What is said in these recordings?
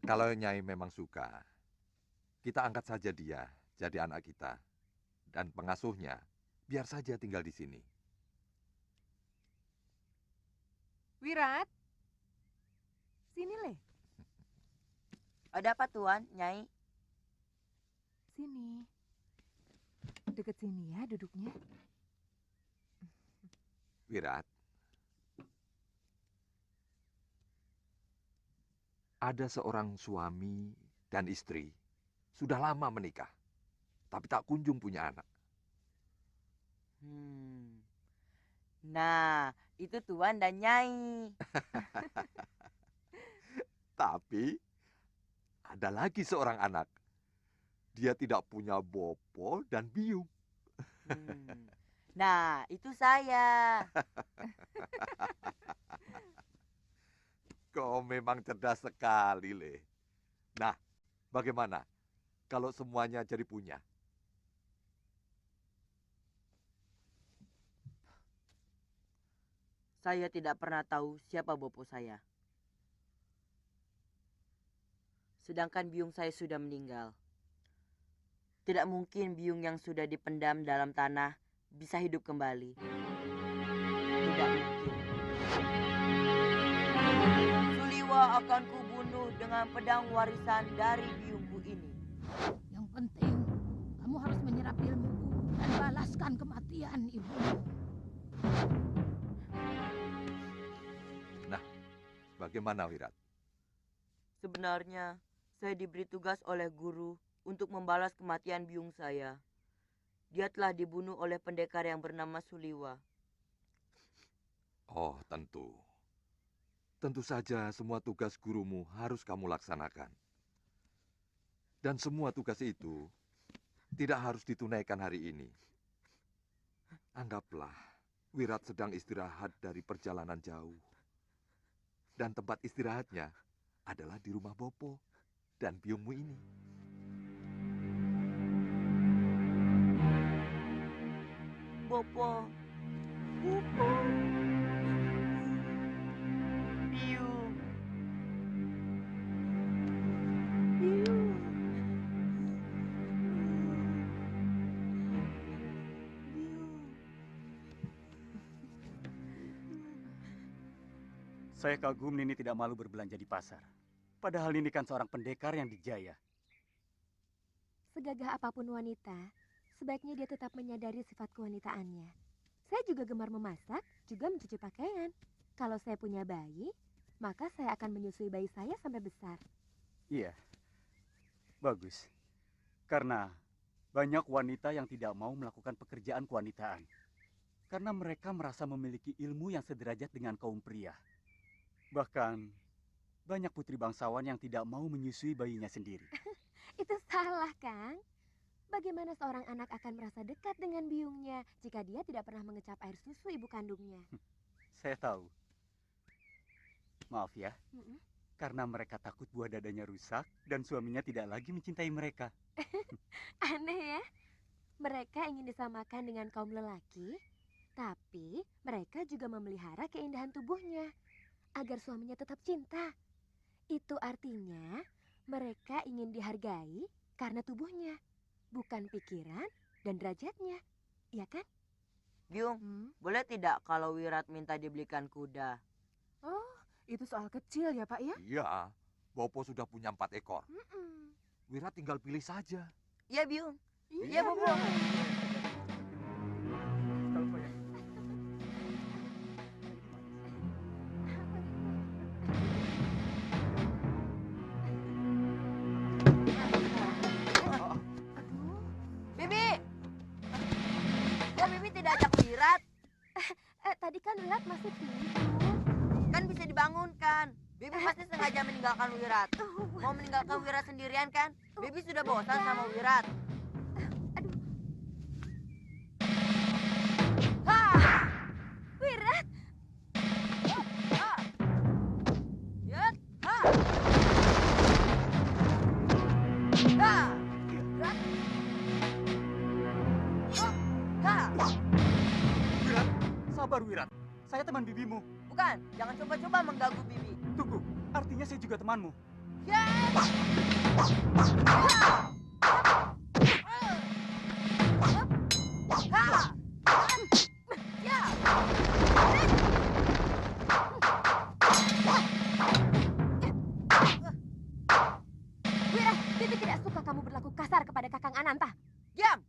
Kalau Nyai memang suka, kita angkat saja dia jadi anak kita. Dan pengasuhnya, biar saja tinggal di sini. Wirat, sini Le. Ada apa Tuan, Nyai? Sini. Deket sini ya duduknya. Wirat, ada seorang suami dan istri sudah lama menikah, tapi tak kunjung punya anak. Nah, itu Tuan dan Nyai. Tapi ada lagi seorang anak. Dia tidak punya bopo dan biung. Nah, itu saya. Kau memang cerdas sekali, Le. Nah, bagaimana kalau semuanya jadi punya? Saya tidak pernah tahu siapa bopo saya. Sedangkan biung saya sudah meninggal. Tidak mungkin biung yang sudah dipendam dalam tanah bisa hidup kembali. Tidak mungkin. Suliwa akan kubunuh dengan pedang warisan dari biungku ini. Yang penting, kamu harus menyerap ilmuku dan balaskan kematian ibumu. Nah, bagaimana Wirat? Sebenarnya, saya diberi tugas oleh guru untuk membalas kematian biung saya. Dia telah dibunuh oleh pendekar yang bernama Suliwa. Oh, tentu. Tentu saja semua tugas gurumu harus kamu laksanakan. Dan semua tugas itu tidak harus ditunaikan hari ini. Anggaplah Wirat sedang istirahat dari perjalanan jauh. Dan tempat istirahatnya adalah di rumah Bopo dan biungmu ini. Bopo. Bopo. Biung. Biung. Saya kagum Nini tidak malu berbelanja di pasar. Padahal Nini kan seorang pendekar yang dijaya. Segagah apapun wanita, sebaiknya dia tetap menyadari sifat kewanitaannya. Saya juga gemar memasak, juga mencuci pakaian. Kalau saya punya bayi, maka saya akan menyusui bayi saya sampai besar. Iya, bagus. Karena banyak wanita yang tidak mau melakukan pekerjaan kewanitaan. Karena mereka merasa memiliki ilmu yang sederajat dengan kaum pria. Bahkan banyak putri bangsawan yang tidak mau menyusui bayinya sendiri. Itu salah, Kang. Bagaimana seorang anak akan merasa dekat dengan biungnya jika dia tidak pernah mengecap air susu ibu kandungnya? Saya tahu. Maaf ya, karena mereka takut buah dadanya rusak dan suaminya tidak lagi mencintai mereka. Aneh ya. Mereka ingin disamakan dengan kaum lelaki, tapi mereka juga memelihara keindahan tubuhnya agar suaminya tetap cinta. Itu artinya mereka ingin dihargai karena tubuhnya, bukan pikiran dan derajatnya. Iya kan? Biung, boleh tidak kalau Wirat minta dibelikan kuda? Oh, itu soal kecil ya Pak ya? Iya, Bopo sudah punya 4 ekor. Wirat tinggal pilih saja. Iya, Biung. Iya, Bopo. Bibi! Kok Bibi tidak ajak Wirat? Tadi kan Wirat masih tidur. Kan bisa dibangunkan. Bibi pasti sengaja meninggalkan Wirat. Mau meninggalkan Wirat sendirian kan? Bibi sudah bosan sama Wirat. Wirat! Wirat, sabar Wirat. Saya teman bibimu. Bukan, jangan coba-coba mengganggu Bibi. Tunggu, artinya saya juga temanmu. Wira, Bibi tidak suka kamu berlaku kasar kepada Kakang Ananta. Diam!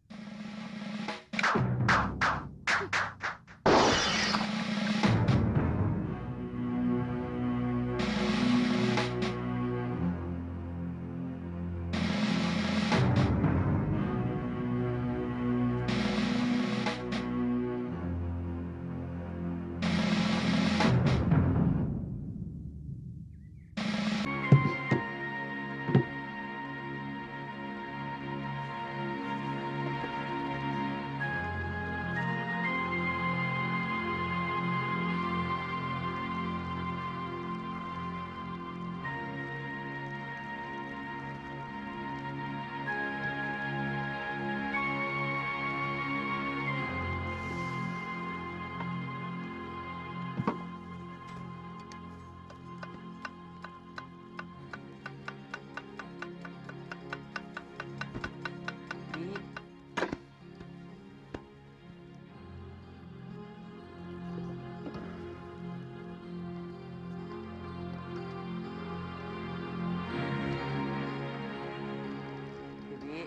Bi, Bibi,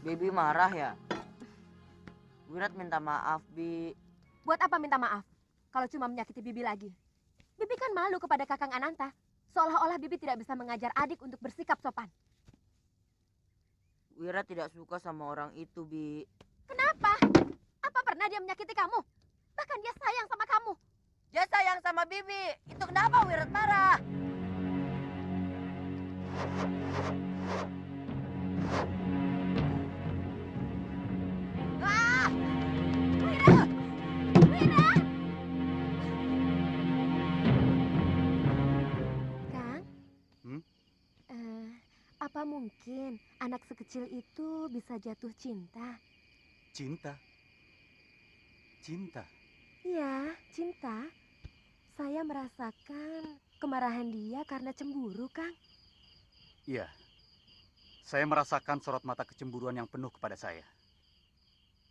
Bibi marah ya? Wirat minta maaf, Bi. Buat apa minta maaf kalau cuma menyakiti Bibi lagi? Bibi kan malu kepada Kakang Ananta. Seolah-olah Bibi tidak bisa mengajar adik untuk bersikap sopan. Wirat tidak suka sama orang itu, Bi. Kenapa? Apa pernah dia menyakiti kamu? Bahkan dia sayang sama kamu. Dia sayang sama Bibi. Itu kenapa Wirat marah? Ah! Wira! Wira! Kang? Hmm? Apa mungkin anak sekecil itu bisa jatuh cinta? Cinta. Cinta. Iya, cinta. Saya merasakan kemarahan dia karena cemburu, Kang. Iya. Saya merasakan sorot mata kecemburuan yang penuh kepada saya.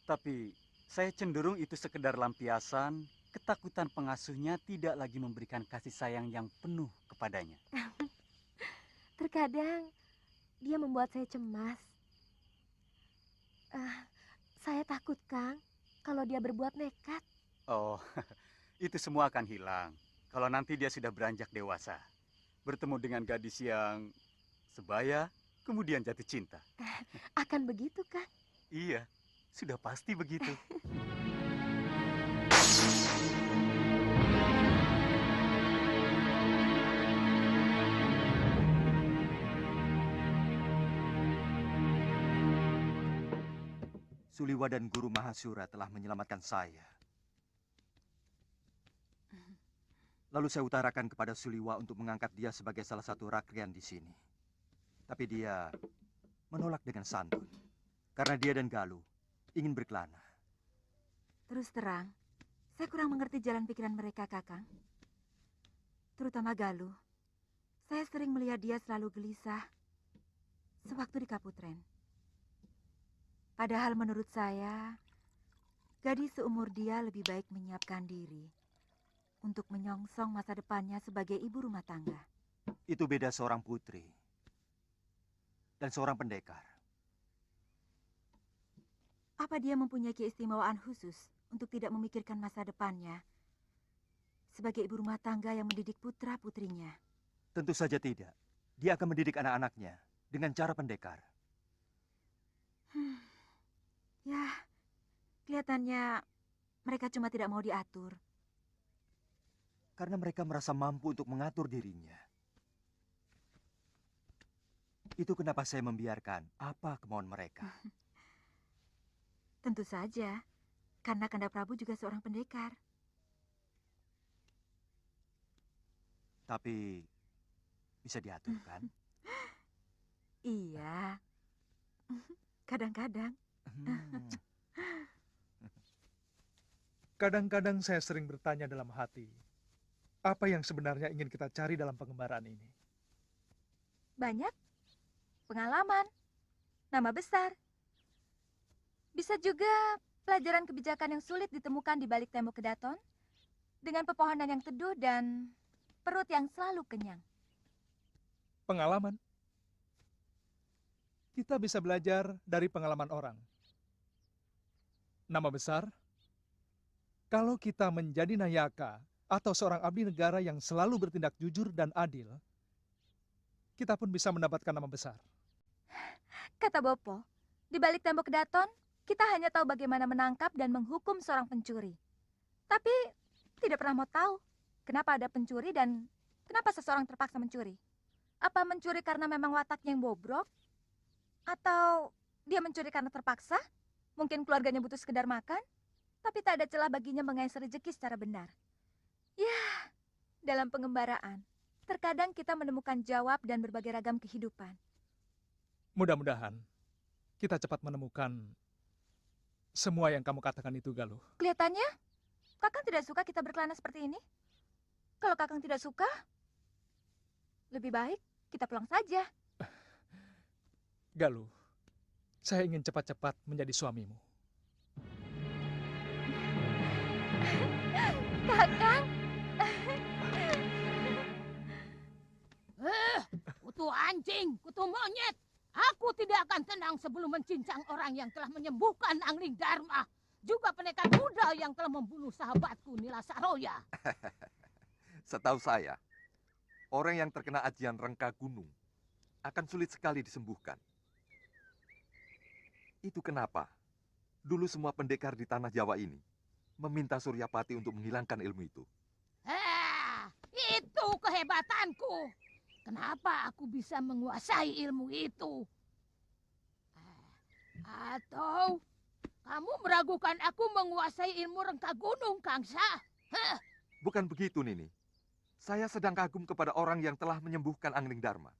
Tapi saya cenderung itu sekedar lampiasan ketakutan pengasuhnya tidak lagi memberikan kasih sayang yang penuh kepadanya. Terkadang dia membuat saya cemas. Saya takut, Kang, kalau dia berbuat nekat. Oh, itu semua akan hilang kalau nanti dia sudah beranjak dewasa. Bertemu dengan gadis yang sebaya, kemudian jatuh cinta. Akan begitu, Kang? Iya, sudah pasti begitu. Suliwa dan Guru Mahasura telah menyelamatkan saya. Lalu saya utarakan kepada Suliwa untuk mengangkat dia sebagai salah satu rakrian di sini. Tapi dia menolak dengan santun. Karena dia dan Galuh ingin berkelana. Terus terang, saya kurang mengerti jalan pikiran mereka, Kakang. Terutama Galuh. Saya sering melihat dia selalu gelisah sewaktu di Kaputren. Padahal menurut saya, gadis seumur dia lebih baik menyiapkan diri untuk menyongsong masa depannya sebagai ibu rumah tangga. Itu beda seorang putri dan seorang pendekar. Apa dia mempunyai keistimewaan khusus untuk tidak memikirkan masa depannya sebagai ibu rumah tangga yang mendidik putra-putrinya? Tentu saja tidak. Dia akan mendidik anak-anaknya dengan cara pendekar. Ya, kelihatannya mereka cuma tidak mau diatur. Karena mereka merasa mampu untuk mengatur dirinya. Itu kenapa saya membiarkan apa kemauan mereka. Tentu saja, karena Kanda Prabu juga seorang pendekar. Tapi bisa diatur kan? Iya, kadang-kadang. Kadang-kadang saya sering bertanya dalam hati, apa yang sebenarnya ingin kita cari dalam pengembaraan ini? Banyak pengalaman, nama besar. Bisa juga pelajaran kebijakan yang sulit ditemukan di balik tembok kedaton dengan pepohonan yang teduh dan perut yang selalu kenyang. Pengalaman. Kita bisa belajar dari pengalaman orang. Nama besar, kalau kita menjadi nayaka atau seorang abdi negara yang selalu bertindak jujur dan adil, kita pun bisa mendapatkan nama besar. Kata Bopo, di balik tembok kedaton, kita hanya tahu bagaimana menangkap dan menghukum seorang pencuri. Tapi tidak pernah mau tahu kenapa ada pencuri dan kenapa seseorang terpaksa mencuri. Apa mencuri karena memang wataknya yang bobrok? Atau dia mencuri karena terpaksa? Mungkin keluarganya butuh sekedar makan? Tapi tak ada celah baginya mengais rezeki secara benar. Ya, dalam pengembaraan, terkadang kita menemukan jawab dan berbagai ragam kehidupan. Mudah-mudahan kita cepat menemukan semua yang kamu katakan itu, Galuh. Kelihatannya, Kakang tidak suka kita berkelana seperti ini. Kalau Kakang tidak suka, lebih baik kita pulang saja. Galuh, saya ingin cepat-cepat menjadi suamimu. Kakang, Kutu anjing, kutu monyet. Aku tidak akan tenang sebelum mencincang orang yang telah menyembuhkan Angling Dharma. Juga pendekar muda yang telah membunuh sahabatku Nila Saroya. Setahu saya, orang yang terkena ajian rengka gunung akan sulit sekali disembuhkan. Itu kenapa dulu semua pendekar di tanah Jawa ini meminta Suryapati untuk menghilangkan ilmu itu. Itu kehebatanku. Kenapa aku bisa menguasai ilmu itu? Atau kamu meragukan aku menguasai ilmu rengka gunung, Kangsa? Bukan begitu, Nini. Saya sedang kagum kepada orang yang telah menyembuhkan Angling Dharma.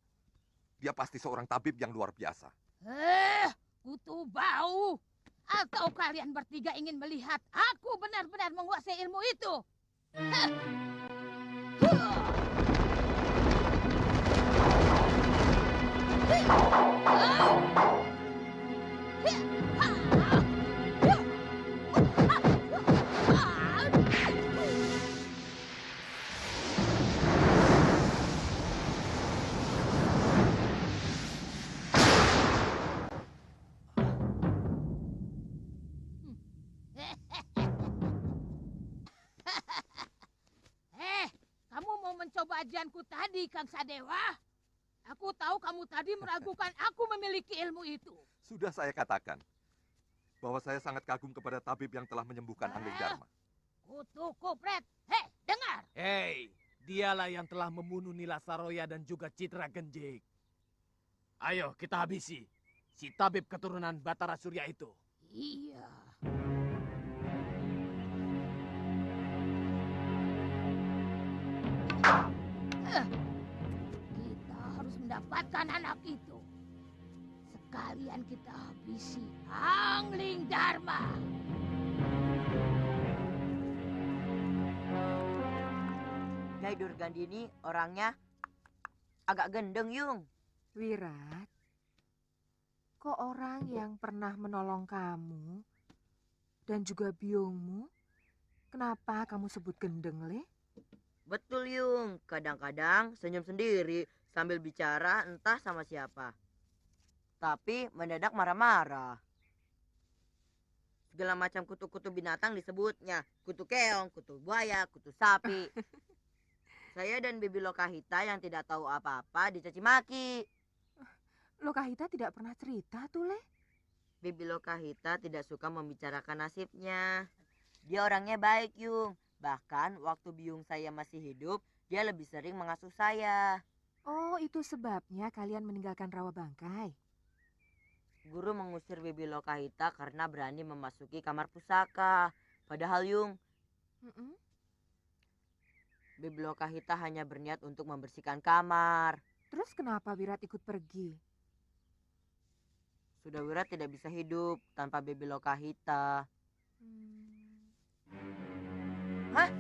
Dia pasti seorang tabib yang luar biasa. Kutu bau. Atau kalian bertiga ingin melihat aku benar-benar menguasai ilmu itu? Kamu mau mencoba ajianku tadi, Kang Sadewa? Aku tahu kamu tadi meragukan aku memiliki ilmu itu. Sudah saya katakan bahwa saya sangat kagum kepada tabib yang telah menyembuhkan Angling Dharma. Kutu kupret. Dengar. Dialah yang telah membunuh Nila Saroya dan juga Citra Genjik. Ayo kita habisi si tabib keturunan Batara Surya itu. Iya. Kita harus mendapatkan anak itu. Sekalian kita habisi Angling Dharma. Nyai Durgandini orangnya agak gendeng, Yung. Wirat, kok orang yang pernah menolong kamu dan juga biungmu, kenapa kamu sebut gendeng, Le? Betul, Yung. Kadang-kadang senyum sendiri sambil bicara entah sama siapa. Tapi mendadak marah-marah. Segala macam kutu-kutu binatang disebutnya. Kutu keong, kutu buaya, kutu sapi. Saya dan Bibi Lokahita yang tidak tahu apa-apa dicaci maki. Lokahita tidak pernah cerita tuh, Le. Bibi Lokahita tidak suka membicarakan nasibnya. Dia orangnya baik, Yung. Bahkan waktu biung saya masih hidup, dia lebih sering mengasuh saya. Oh, itu sebabnya kalian meninggalkan Rawa Bangkai. Guru mengusir Bibi Lokahita karena berani memasuki kamar pusaka. Padahal, Yung, Bibi Lokahita hanya berniat untuk membersihkan kamar. Terus kenapa Wirat ikut pergi? Sudah Wirat tidak bisa hidup tanpa Bibi Lokahita. Hah?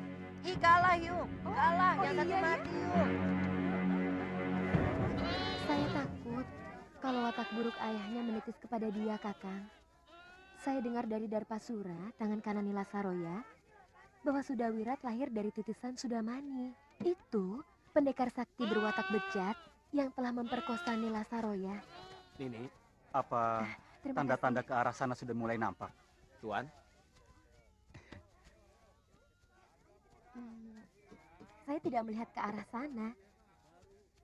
Ih, kalah Yung. Kalah, yang satu iya, mati Yung. Saya takut kalau watak buruk ayahnya menitis kepada dia, Kakang. Saya dengar dari Darpasura, tangan kanan Nila Saroya, bahwa Sudawirat lahir dari titisan Sudamani. Itu pendekar sakti berwatak bejat yang telah memperkosa Nila Saroya. Nini, apa Terima tanda-tanda kasih. ke arah sana sudah mulai nampak? Tuan, Saya tidak melihat ke arah sana.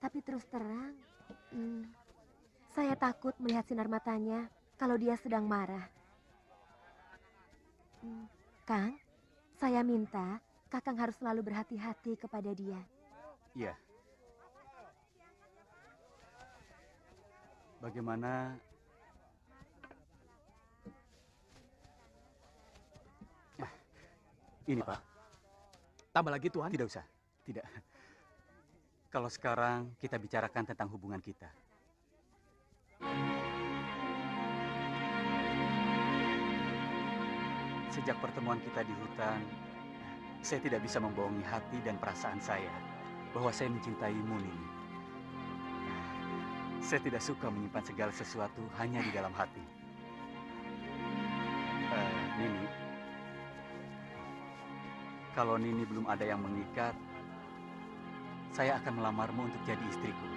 Tapi terus terang, saya takut melihat sinar matanya kalau dia sedang marah. Kang, saya minta Kakang harus selalu berhati-hati kepada dia. Iya. Bagaimana ini, Pak? tambah lagi Tuan. Tidak usah. Tidak. Kalau sekarang kita bicarakan tentang hubungan kita. Sejak pertemuan kita di hutan, saya tidak bisa membohongi hati dan perasaan saya bahwa saya mencintaimu, Nini. Saya tidak suka menyimpan segala sesuatu hanya di dalam hati. Nini, kalau Nini belum ada yang mengikat, saya akan melamarmu untuk jadi istriku.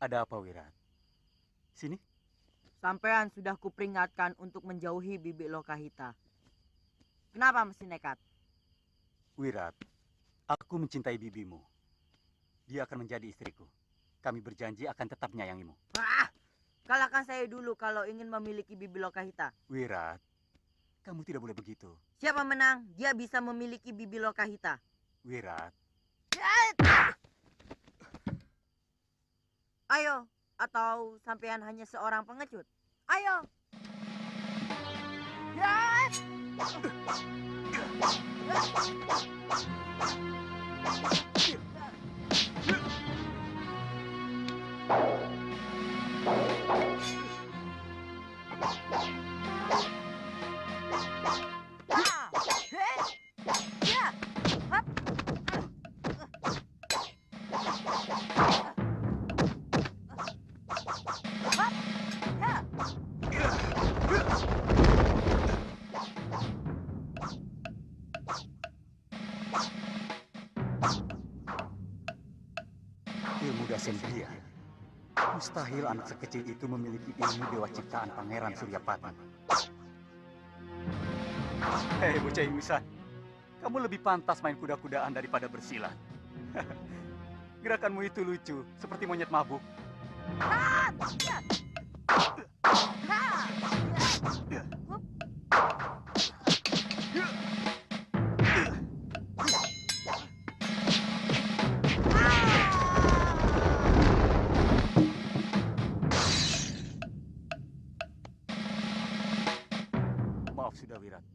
Ada apa, Wirat? Sini. Sampean sudah kuperingatkan untuk menjauhi Bibi Lokahita. Kenapa mesti nekat? Wirat, aku mencintai bibimu. Dia akan menjadi istriku. Kami berjanji akan tetap menyayangimu. Kalahkan saya dulu kalau ingin memiliki Bibi Lokahita. Wirat, kamu tidak boleh begitu. Siapa menang, dia bisa memiliki Bibi Lokahita. Wirat, Ayo, atau sampean hanya seorang pengecut? Ayo. ilmu Dasendria. Mustahil anak sekecil itu memiliki ilmu dewa ciptaan Pangeran Suryapati. Hei, bocah ingusan. Kamu lebih pantas main kuda-kudaan daripada bersilat. Gerakanmu itu lucu, seperti monyet mabuk. Maaf sudah, Wirat.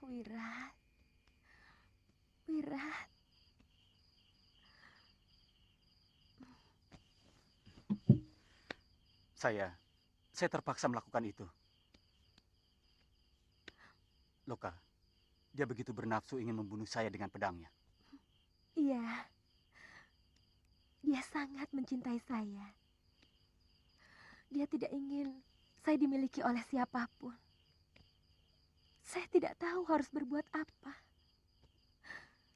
Wirat. Wirat. Saya terpaksa melakukan itu. Loka, dia begitu bernafsu ingin membunuh saya dengan pedangnya. Iya. Dia sangat mencintai saya. Dia tidak ingin saya dimiliki oleh siapapun. Saya tidak tahu harus berbuat apa.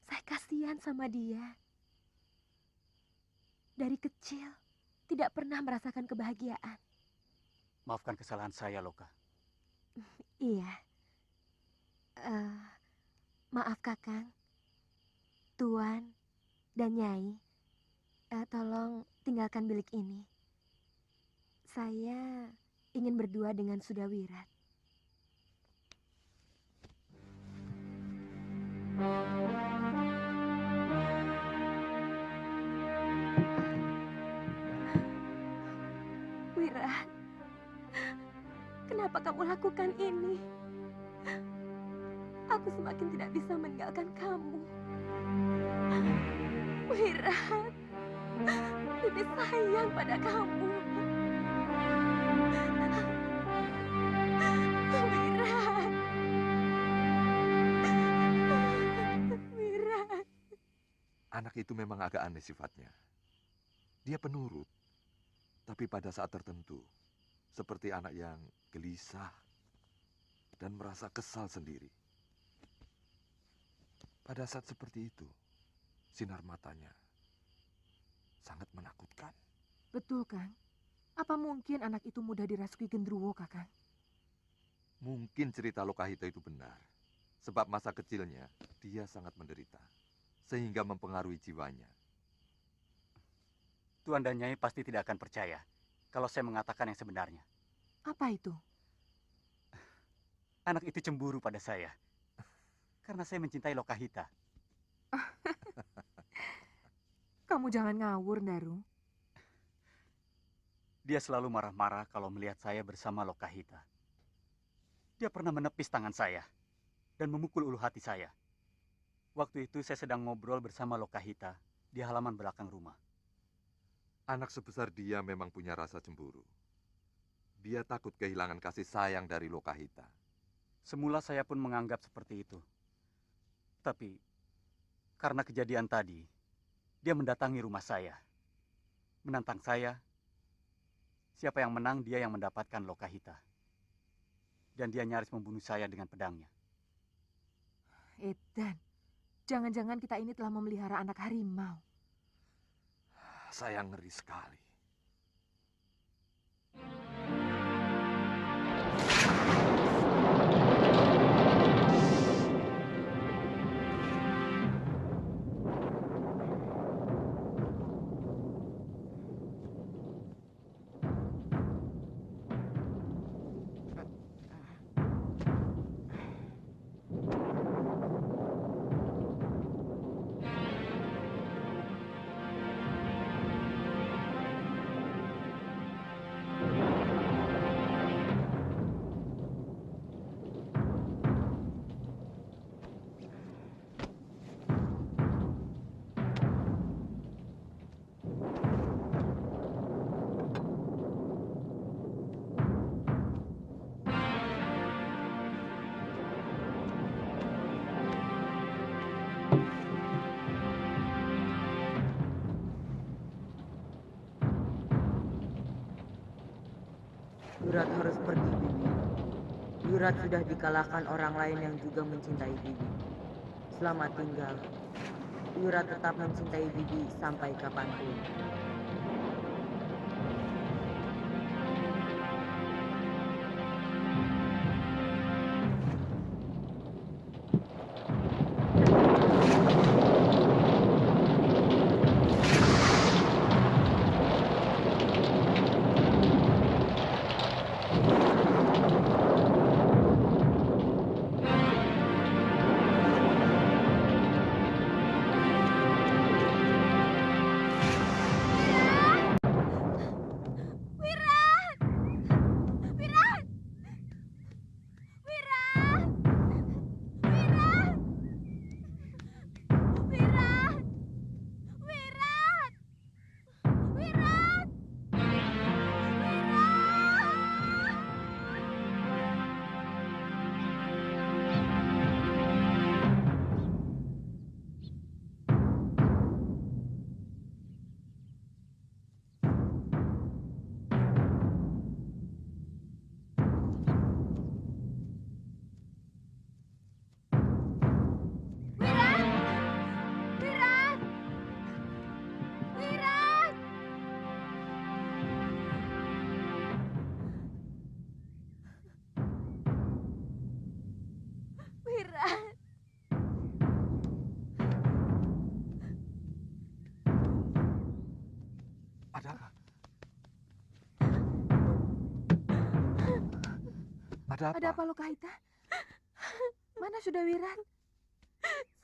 Saya kasihan sama dia. Dari kecil, tidak pernah merasakan kebahagiaan. Maafkan kesalahan saya, Loka. Iya. Maaf Kakang, Tuan, dan Nyai. Tolong tinggalkan bilik ini. Saya ingin berdua dengan Sudawirat. Wirat, kenapa kamu lakukan ini? Aku semakin tidak bisa meninggalkan kamu. Wirat, Bibi sayang pada kamu. Wirat. Wirat. Anak itu memang agak aneh sifatnya. Dia penurut, tapi pada saat tertentu, seperti anak yang gelisah dan merasa kesal sendiri. Pada saat seperti itu, sinar matanya sangat menakutkan. Betul, Kang. Apa mungkin anak itu mudah dirasuki gendruwo, Kakang? Mungkin cerita Lokahita itu benar, sebab masa kecilnya dia sangat menderita, sehingga mempengaruhi jiwanya. Tuan dan Nyai pasti tidak akan percaya kalau saya mengatakan yang sebenarnya. Apa itu? Anak itu cemburu pada saya. Karena saya mencintai Lokahita. Kamu jangan ngawur, Daru. Dia selalu marah-marah kalau melihat saya bersama Lokahita. Dia pernah menepis tangan saya dan memukul ulu hati saya. Waktu itu saya sedang ngobrol bersama Lokahita di halaman belakang rumah. Anak sebesar dia memang punya rasa cemburu. Dia takut kehilangan kasih sayang dari Lokahita. Semula saya pun menganggap seperti itu. Tapi karena kejadian tadi, dia mendatangi rumah saya. Menantang saya. Siapa yang menang, dia yang mendapatkan Lokahita. Dan dia nyaris membunuh saya dengan pedangnya. Edan, jangan-jangan kita ini telah memelihara anak harimau. Saya ngeri sekali. Wirat harus pergi, Bibi. Wirat sudah dikalahkan orang lain yang juga mencintai Bibi. Selamat tinggal. Wirat tetap mencintai Bibi sampai kapanpun. Ada apa? Ada apa Lokahita? Mana sudah Wirat?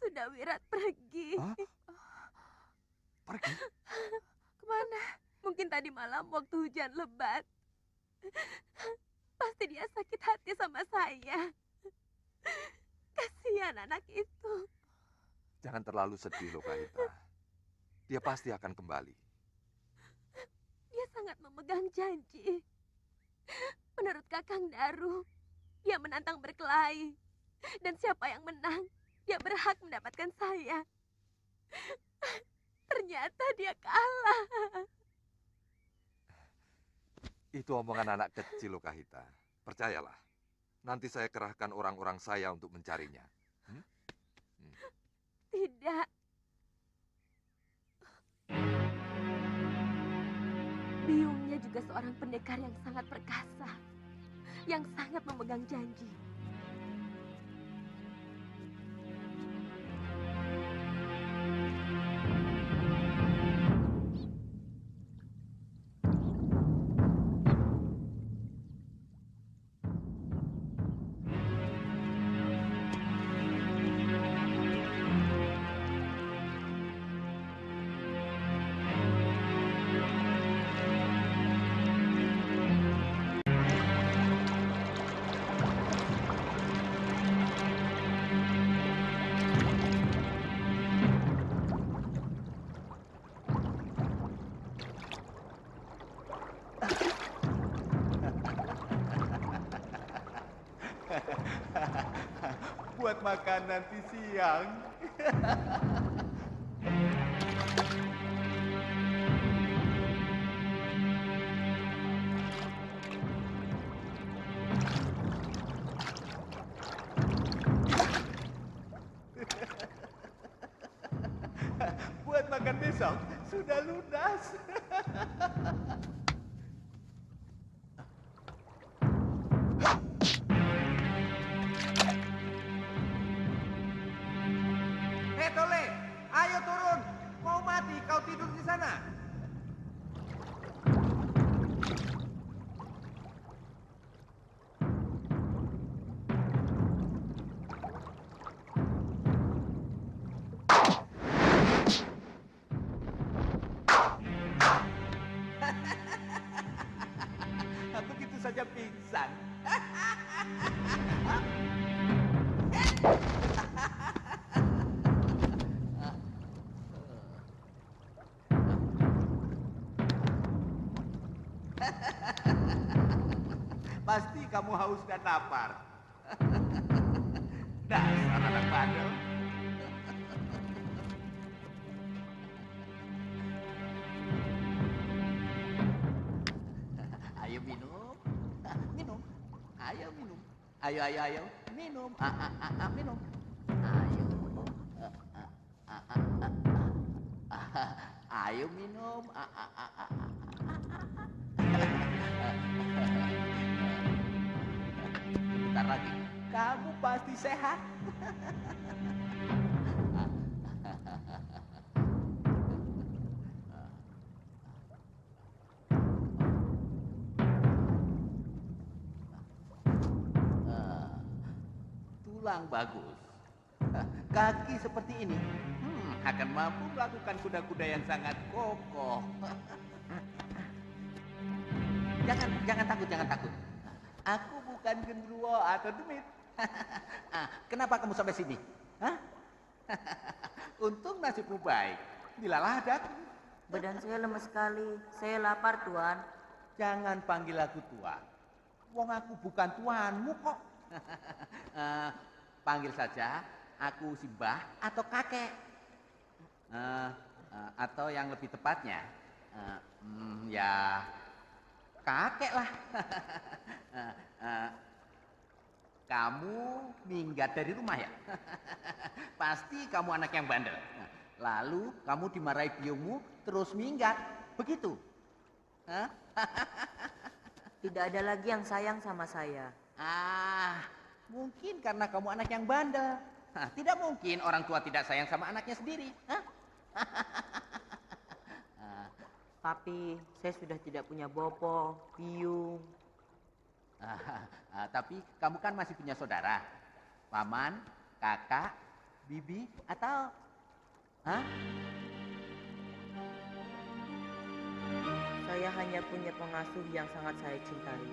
Sudah Wirat pergi. Hah? Pergi? Kemana? Mungkin tadi malam waktu hujan lebat. Pasti dia sakit hati sama saya. Kasihan anak itu. Jangan terlalu sedih, Lokahita. Dia pasti akan kembali. Dia sangat memegang janji. Menurut Kakang Daru, dia menantang berkelahi. Dan siapa yang menang, dia berhak mendapatkan saya. Ternyata dia kalah. Itu omongan anak kecil, Lokahita. Percayalah. Nanti saya kerahkan orang-orang saya untuk mencarinya. Tidak. Biungnya juga seorang pendekar yang sangat perkasa. Yang sangat memegang janji. Buat makan nanti siang. Buat makan besok sudah lunas. Hei Tole, ayo turun. Mau mati kau tidur di sana. Begitu saja pingsan. Pasti kamu haus dan lapar. Dasar anak bandel. Ayo minum. Minum. Ayo minum. Ayo, ayo, ayo. Minum. Minum. Ayo. Ayo minum. Bentar lagi. Kamu pasti sehat. Tulang bagus. Kaki seperti ini akan mampu melakukan kuda-kuda yang sangat kokoh. Jangan takut, jangan takut. Aku bukan genderuwo atau demit. Kenapa kamu sampai sini? Hah? Untung nasibmu baik. Dilalah daku. Badan saya lemes sekali. Saya lapar, Tuan. Jangan panggil aku tuan. Wong aku bukan tuanmu kok. Panggil saja aku Simbah atau kakek. Atau yang lebih tepatnya, ya kakek lah. Kamu minggat dari rumah ya? Pasti kamu anak yang bandel. Lalu kamu dimarahi biungmu terus minggat, begitu? Hah? Tidak ada lagi yang sayang sama saya. Mungkin karena kamu anak yang bandel. Tidak mungkin orang tua tidak sayang sama anaknya sendiri. Hah? Tapi saya sudah tidak punya bopo, biung. Tapi kamu kan masih punya saudara. Paman, kakak, bibi, atau... Hah? Saya hanya punya pengasuh yang sangat saya cintai.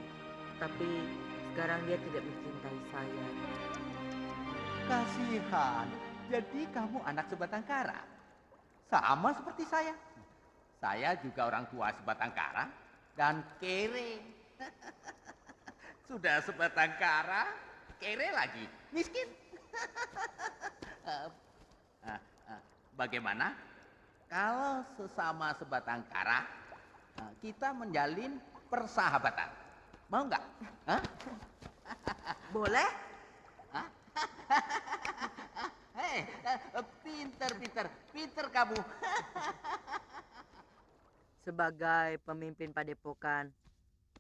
Tapi sekarang dia tidak mencintai saya. Kasihan. Jadi kamu anak sebatang kara. Sama seperti saya. Saya juga orang tua sebatang kara dan kere. Sudah sebatang kara, kere lagi, miskin. Bagaimana kalau sesama sebatang kara kita menjalin persahabatan? Mau nggak? Hah? Boleh? Hei, pinter kamu. Sebagai pemimpin padepokan,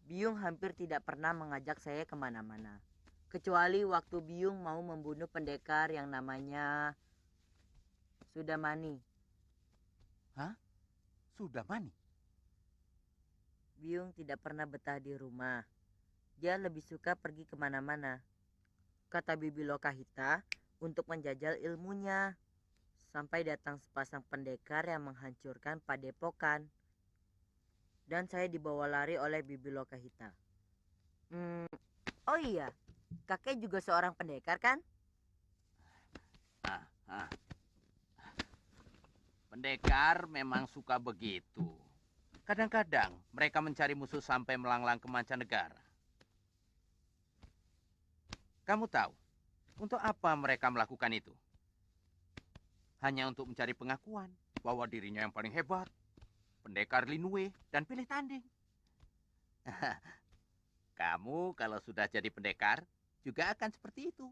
Biung hampir tidak pernah mengajak saya kemana-mana. Kecuali waktu Biung mau membunuh pendekar yang namanya Sudamani. Hah? Sudamani? Biung tidak pernah betah di rumah. Dia lebih suka pergi kemana-mana. Kata Bibi Lokahita untuk menjajal ilmunya. Sampai datang sepasang pendekar yang menghancurkan padepokan. Dan saya dibawa lari oleh Bibi Lokahita. Oh iya, kakek juga seorang pendekar kan? Pendekar memang suka begitu. Kadang-kadang mereka mencari musuh sampai melanglang ke mancanegara. Kamu tahu, untuk apa mereka melakukan itu? Hanya untuk mencari pengakuan bahwa dirinya yang paling hebat. Pendekar Linue dan pilih tanding. Kamu kalau sudah jadi pendekar juga akan seperti itu.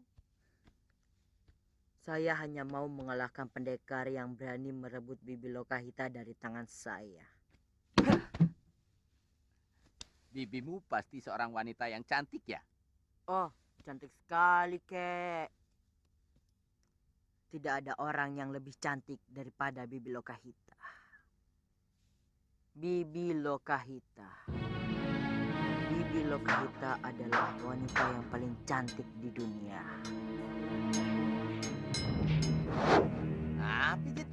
Saya hanya mau mengalahkan pendekar yang berani merebut Bibi Lokahita dari tangan saya. Bibimu pasti seorang wanita yang cantik ya? Oh, cantik sekali, Kek. Tidak ada orang yang lebih cantik daripada Bibi Lokahita. Bibi Lokahita. Bibi Lokahita adalah wanita yang paling cantik di dunia. Pijit